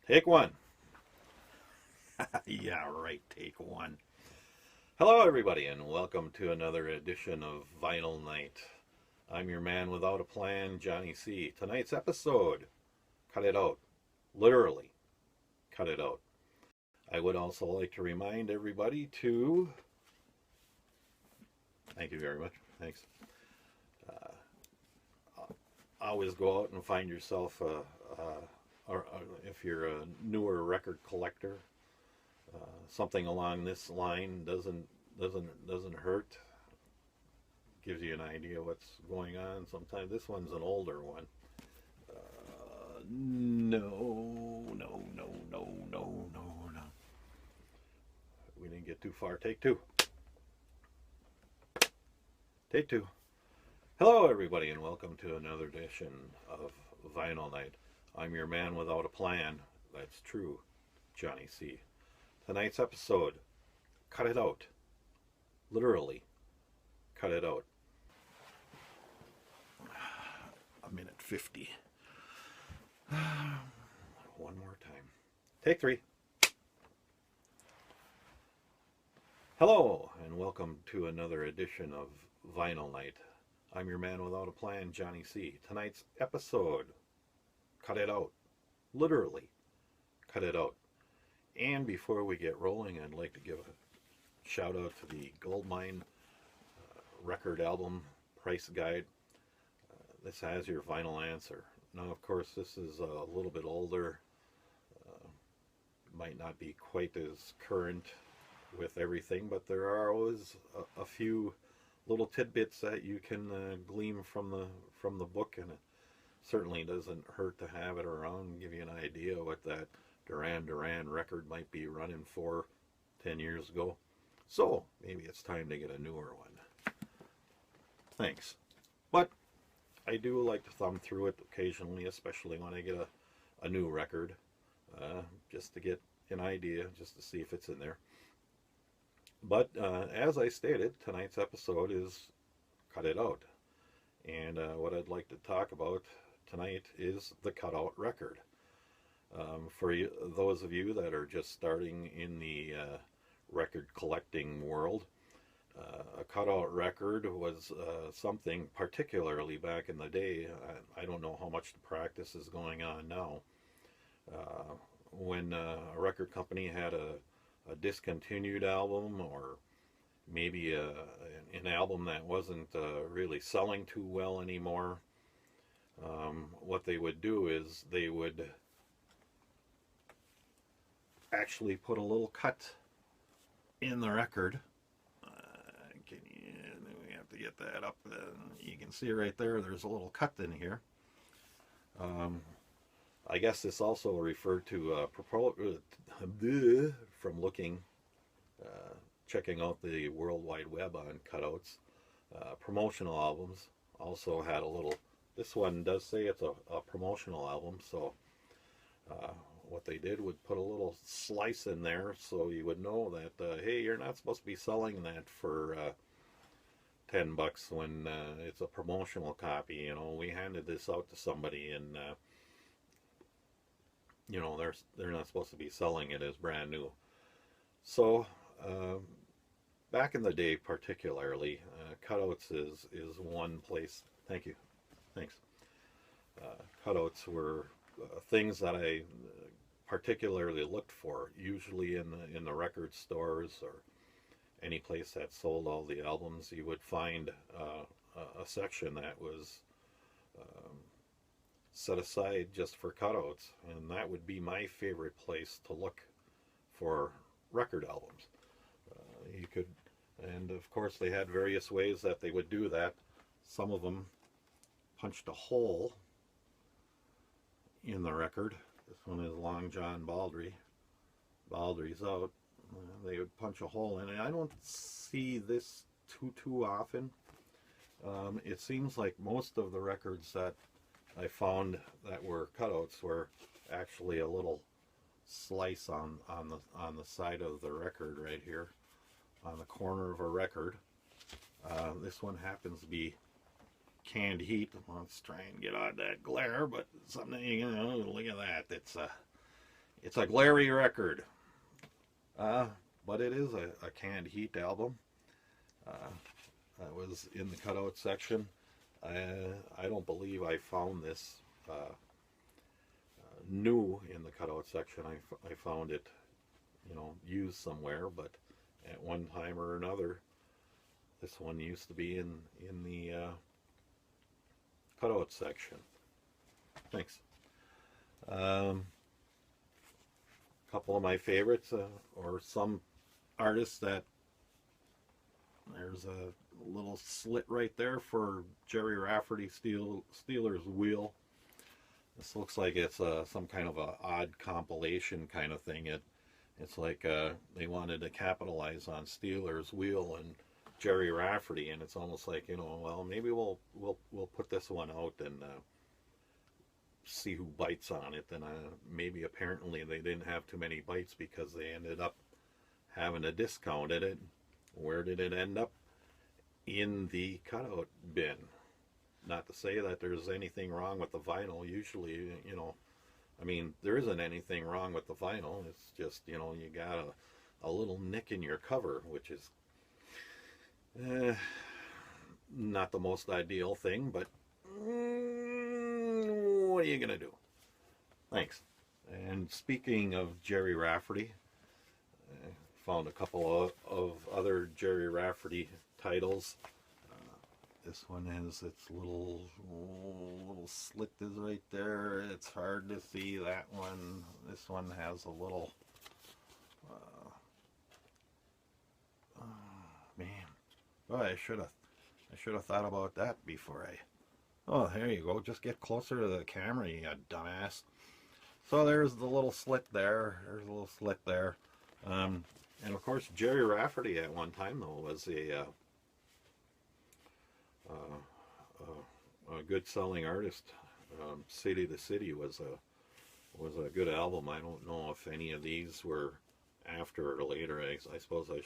Take one. Yeah, right, take one. Hello, everybody, and welcome to another edition of Vinyl Night. I'm your man without a plan, Johnny C. Tonight's episode, cut it out. Literally, cut it out. I would also like to remind everybody to. Thank you very much. Thanks. Uh, Always go out and find yourself or if you're a newer record collector, something along this line doesn't hurt. Gives you an idea what's going on. Sometimes this one's an older one. No. We didn't get too far. Take two. Take two. Hello, everybody, and welcome to another edition of Vinyl Night. I'm your man without a plan. That's true, Johnny C. Tonight's episode, cut it out. Literally, cut it out. A minute 50. One more time. Take three. Hello, and welcome to another edition of Vinyl Night. I'm your man without a plan, Johnny C. Tonight's episode, cut it out. Literally, cut it out. And before we get rolling, I'd like to give a shout out to the Goldmine record album price guide. This has your vinyl answer. Now, of course, this is a little bit older, might not be quite as current with everything, but there are always a few little tidbits that you can glean from the book, and it certainly doesn't hurt to have it around and give you an idea what that Duran record might be running for 10 years ago. So maybe it's time to get a newer one. Thanks. But I do like to thumb through it occasionally, especially when I get a new record, just to get an idea, just to see if it's in there. But as I stated, tonight's episode is Cut It Out. And what I'd like to talk about tonight is the cutout record. For those of you that are just starting in the record collecting world, a cutout record was something, particularly back in the day. I don't know how much the practice is going on now. When a record company had a discontinued album, or maybe an album that wasn't really selling too well anymore, what they would do is they would actually put a little cut in the record. We have to get that up. You can see right there, there's a little cut in here. I guess this also referred to from looking, checking out the World Wide Web on cutouts. Promotional albums also had a little. This one does say it's a promotional album, so what they did would put a little slice in there so you would know that, hey, you're not supposed to be selling that for $10 when it's a promotional copy. You know, we handed this out to somebody, and you know, they're not supposed to be selling it as brand new. So back in the day, particularly, cutouts is one place. Thank you, thanks. Cutouts were things that I particularly looked for, usually in the record stores or any place that sold all the albums. You would find a section that was set aside just for cutouts, and that would be my favorite place to look for record albums. You could, and of course they had various ways that they would do that. Some of them punched a hole in the record. This one is Long John Baldry. Baldry's out. They would punch a hole in it. I don't see this too often. It seems like most of the records that I found that were cutouts were actually a little slice on the side of the record right here, on the corner of a record. This one happens to be Canned Heat. Let's try and get out that glare, but something, you know, look at that. It's It's a glary record, but it is a canned heat album. That was in the cutout section. I don't believe I found this new in the cutout section. I found it, used somewhere, but at one time or another, this one used to be in the cutout section. Thanks. Couple of my favorites, or some artists that there's a little slit right there for Jerry Rafferty Steelers wheel. This looks like it's some kind of a odd compilation kind of thing. It's like they wanted to capitalize on Steelers wheel and Jerry Rafferty, and it's almost like, well, maybe we'll put this one out and see who bites on it. And maybe apparently they didn't have too many bites because they ended up having to discount it. Where did it end up? In the cutout bin. Not to say that there's anything wrong with the vinyl. Usually, there isn't anything wrong with the vinyl. It's just, you got a little nick in your cover, which is not the most ideal thing, but what are you going to do? Thanks. And speaking of Jerry Rafferty, I found a couple of other Jerry Rafferty titles. This one has its little slit is right there. It's hard to see that one. This one has a little man. Oh, I should have thought about that before I. Oh, there you go. Just get closer to the camera, you dumbass. So there's the little slit there. There's a little slit there. And of course, Jerry Rafferty at one time though was a good selling artist. City to City was a good album. I don't know if any of these were after or later. I suppose I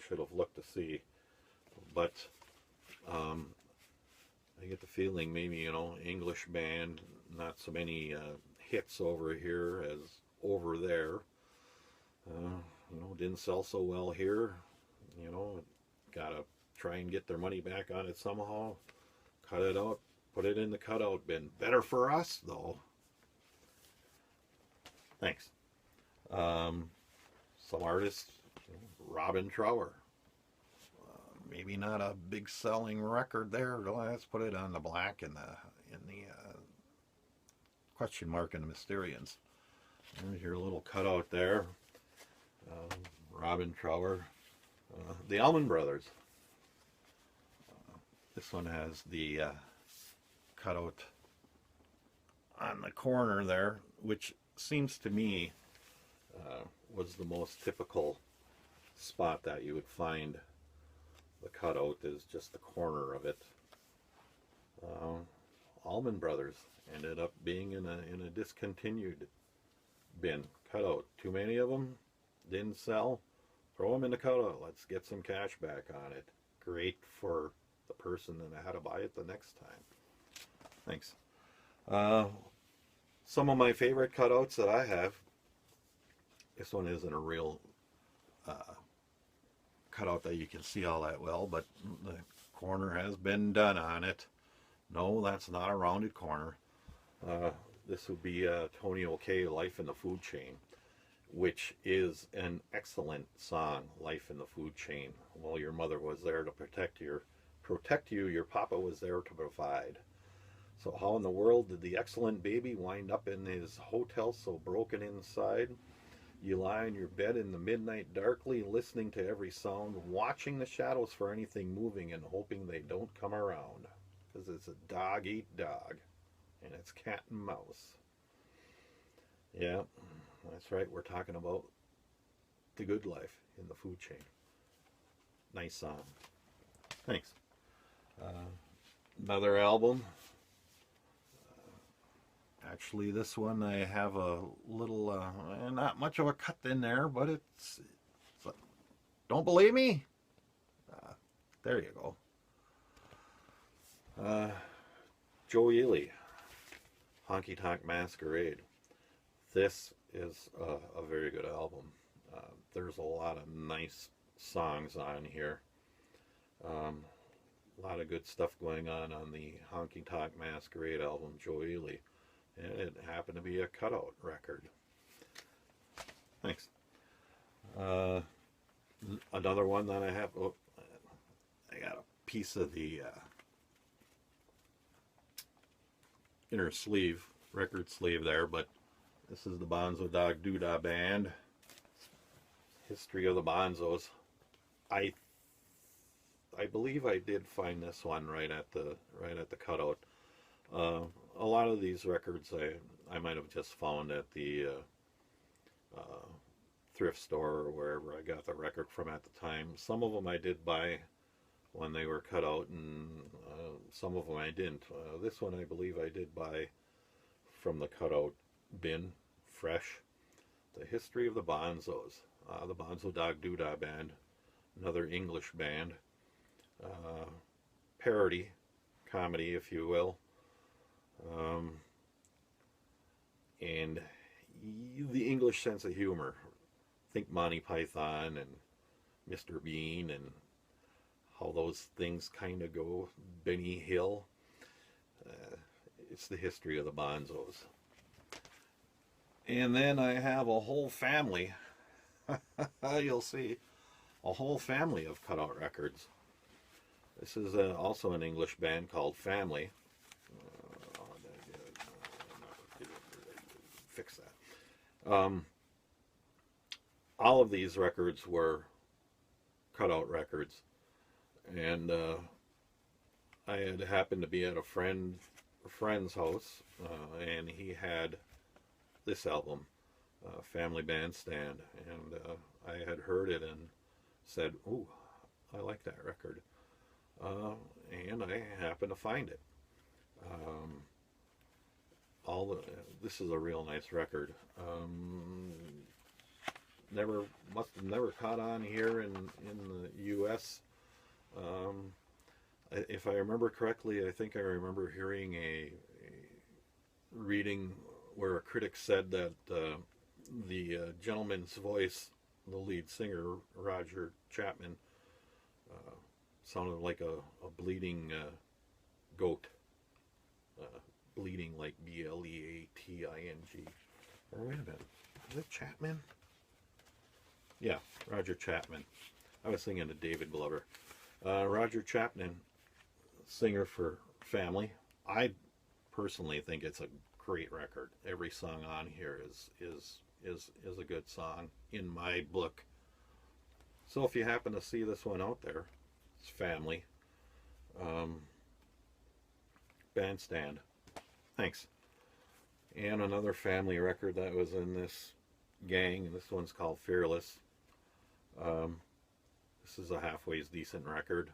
should have looked to see, but I get the feeling maybe English band, not so many hits over here as over there. Didn't sell so well here. Gotta try and get their money back on it somehow. Cut it out, put it in the cutout bin. Better for us, though. Thanks. Some artists, Robin Trower. Maybe not a big selling record there. Let's put it on the black in the question mark in the Mysterians. There's your little cutout there. Robin Trower. The Allman Brothers. This one has the cutout on the corner there, which seems to me was the most typical spot that you would find the cutout, is just the corner of it. Allman Brothers ended up being in a discontinued bin. Cutout, too many of them, didn't sell. Throw them in the cutout. Let's get some cash back on it. Great for the person that had to buy it the next time. Thanks. Some of my favorite cutouts that I have. This one isn't a real cutout that you can see all that well, but the corner has been done on it. No, that's not a rounded corner. This would be Tony O'Kay, Life in the Food Chain, which is an excellent song, Life in the Food Chain. Well, your mother was there to protect you, your papa was there to provide. So how in the world did the excellent baby wind up in his hotel so broken inside? You lie in your bed in the midnight darkly, listening to every sound, watching the shadows for anything moving and hoping they don't come around. Because it's a dog-eat-dog, and it's cat and mouse. Yeah, that's right, we're talking about the good life in the food chain. Nice song. Thanks. Another album. Actually, this one I have a little, not much of a cut in there, but it's don't believe me? There you go. Joe Ely, Honky Tonk Masquerade. This is a very good album. There's a lot of nice songs on here. A lot of good stuff going on the Honky Tonk Masquerade album, Joe Ely. And it happened to be a cutout record. Thanks. Another one that I have, oh, I got a piece of the inner sleeve, record sleeve there, but this is the Bonzo Dog Doodah Band. History of the Bonzos. I believe I did find this one right at the cutout. A lot of these records I might have just found at the thrift store or wherever I got the record from at the time. Some of them I did buy when they were cut out, and some of them I didn't. This one I believe I did buy from the cutout bin, fresh. The History of the Bonzos. The Bonzo Dog Doodah Band, another English band. Parody, comedy, if you will. And the English sense of humor. Think Monty Python and Mr. Bean and how those things kind of go. Benny Hill. It's the History of the Bonzos. And then I have a whole family. You'll see. A whole family of cutout records. This is also an English band called Family. Fix that. All of these records were cutout records. And I had happened to be at a friend's house, and he had this album, Family Bandstand, and I had heard it and said, "Ooh, I like that record," and I happened to find it. This is a real nice record. Must have never caught on here in the U.S. If I remember correctly, I think I remember hearing a reading where a critic said that the gentleman's voice, the lead singer, Roger Chapman, sounded like a bleeding goat. Bleeding like B-L-E-A-T-I-N-G. Or wait a minute, is it Chapman? Yeah, Roger Chapman. I was thinking of David Glover. Roger Chapman, singer for Family. I personally think it's a great record. Every song on here is a good song in my book. So if you happen to see this one out there, it's Family. Bandstand. Thanks. And another Family record that was in this gang. This one's called Fearless. This is a halfway decent record.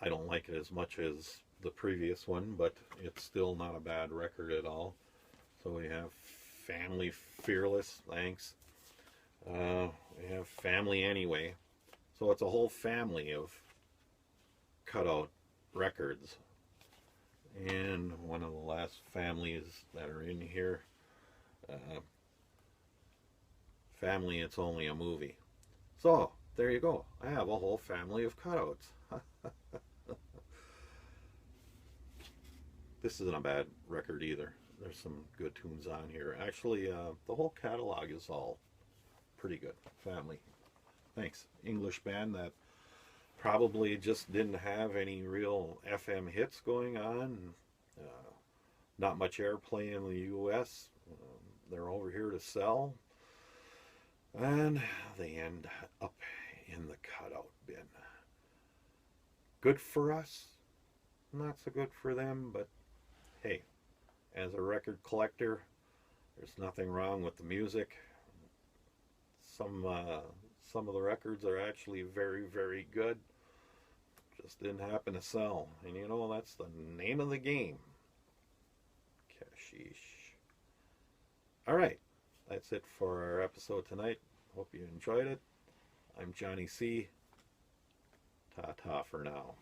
I don't like it as much as the previous one, but it's still not a bad record at all. So we have Family Fearless, thanks. We have Family Anyway. So it's a whole family of cutout records. And one of the last families that are in here, Family It's Only a Movie. So, there you go. I have a whole family of cutouts. This isn't a bad record either. There's some good tunes on here. Actually, the whole catalog is all pretty good. Family. Thanks. English band that probably just didn't have any real FM hits going on. Not much airplay in the U.S. They're over here to sell. And they end up in the cutout bin. Good for us. Not so good for them, but hey, as a record collector, there's nothing wrong with the music. Some of the records are actually very, very good. Just didn't happen to sell. And you know, that's the name of the game. Cashish. Alright, that's it for our episode tonight. Hope you enjoyed it. I'm Johnny C. Ta-ta for now.